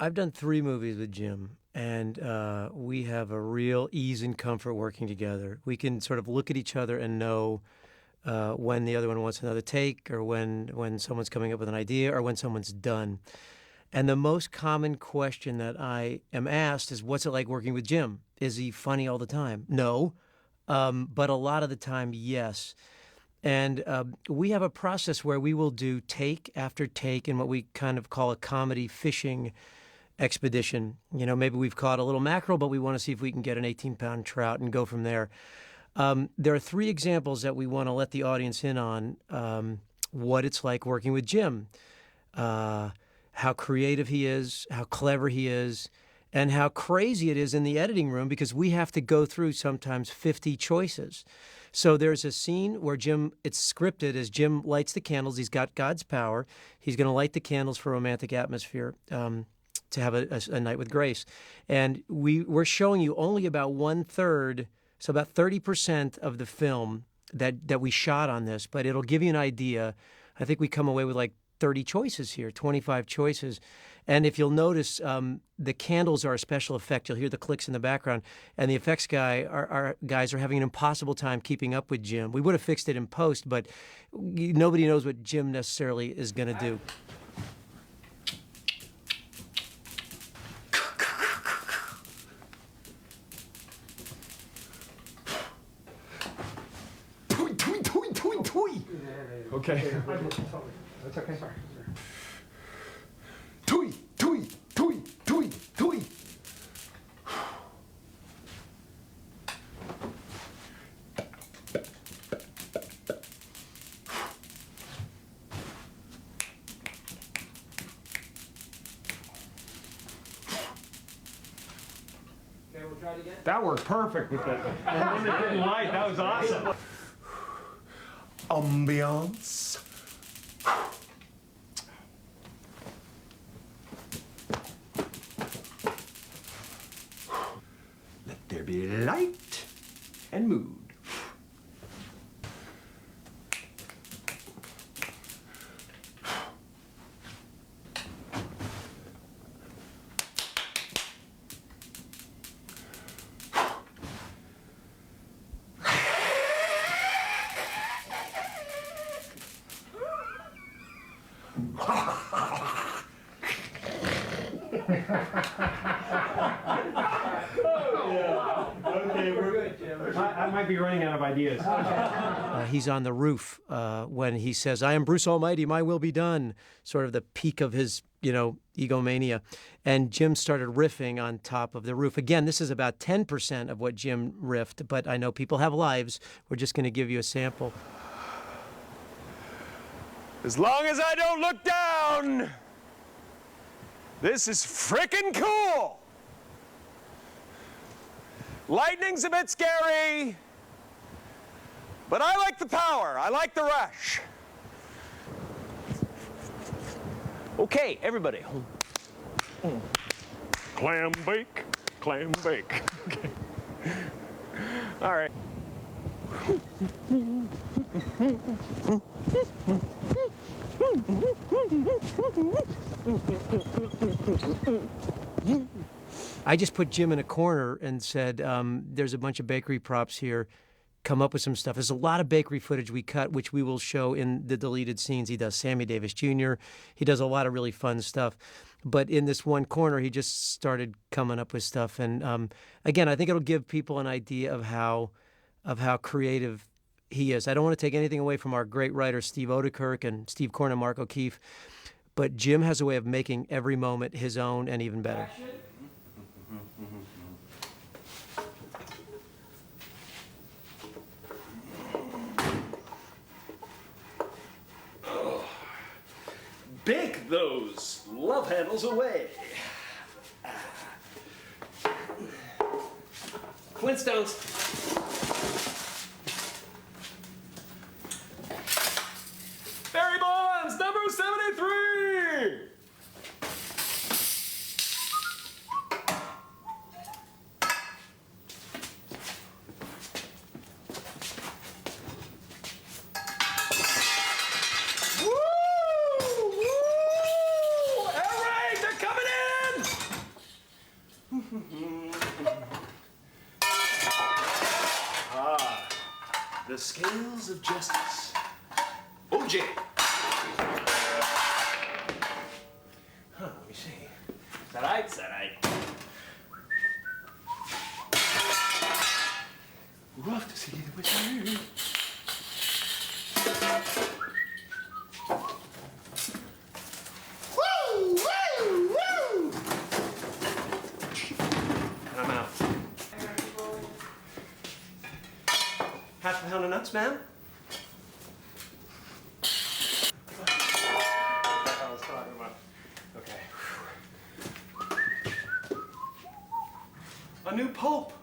I've done 3 movies with Jim, and we have a real ease and comfort working together. We can sort of look at each other and know when the other one wants another take, or when someone's coming up with an idea, or when someone's done. And the most common question that I am asked is, what's it like working with Jim? Is he funny all the time? No. But a lot of the time, yes. And we have a process where we will do take after take in what we kind of call a comedy fishing expedition. You know, maybe we've caught a little mackerel, but we want to see if we can get an 18-pound trout and go from there. There are 3 examples that we want to let the audience in on what it's like working with Jim. How creative he is, how clever he is, and how crazy it is in the editing room because we have to go through sometimes 50 choices. So there's a scene where it's scripted as Jim lights the candles. He's got God's power. He's going to light the candles for romantic atmosphere to have a night with grace. And we're showing you only about 1/3, so about 30% of the film that we shot on this, but it'll give you an idea. I think we come away with like 30 choices here, 25 choices. And if you'll notice, the candles are a special effect. You'll hear the clicks in the background. And the effects our guys are having an impossible time keeping up with Jim. We would have fixed it in post, but nobody knows what Jim necessarily is going to do. Okay. That's okay. Sorry. Tui, tui, tui, tui, tui. Okay, we'll try it again. That worked perfect with the one that didn't light. That was awesome. Ambiance. Let there be light and mood. Okay, we're good, Jim. I might be running out of ideas. He's on the roof when he says, "I am Bruce Almighty, my will be done," sort of the peak of his, egomania. And Jim started riffing on top of the roof. Again, this is about 10% of what Jim riffed, but I know people have lives. We're just going to give you a sample. As long as I don't look down, this is frickin' cool. Lightning's a bit scary, but I like the power. I like the rush. Okay, everybody. Clam bake, clam bake. Okay. All right. I just put Jim in a corner and said, there's a bunch of bakery props here. Come up with some stuff. There's a lot of bakery footage we cut, which we will show in the deleted scenes. He does Sammy Davis Jr. He does a lot of really fun stuff. But in this one corner, he just started coming up with stuff. And again, I think it'll give people an idea of how creative he is. I don't want to take anything away from our great writers, Steve Odekirk and Steve Korn and Mark O'Keefe, but Jim has a way of making every moment his own and even better. Bake those love handles away. Flintstones. Barry Bonds, number 73. Woo! Woo! All right, they're coming in. the scales of justice. OJ. Let me see. Is that right? Is that right? Rough to see the with you. Woo! Woo! Woo! And I'm out. Half a pound of nuts, ma'am? I was talking about. Okay. A new pope.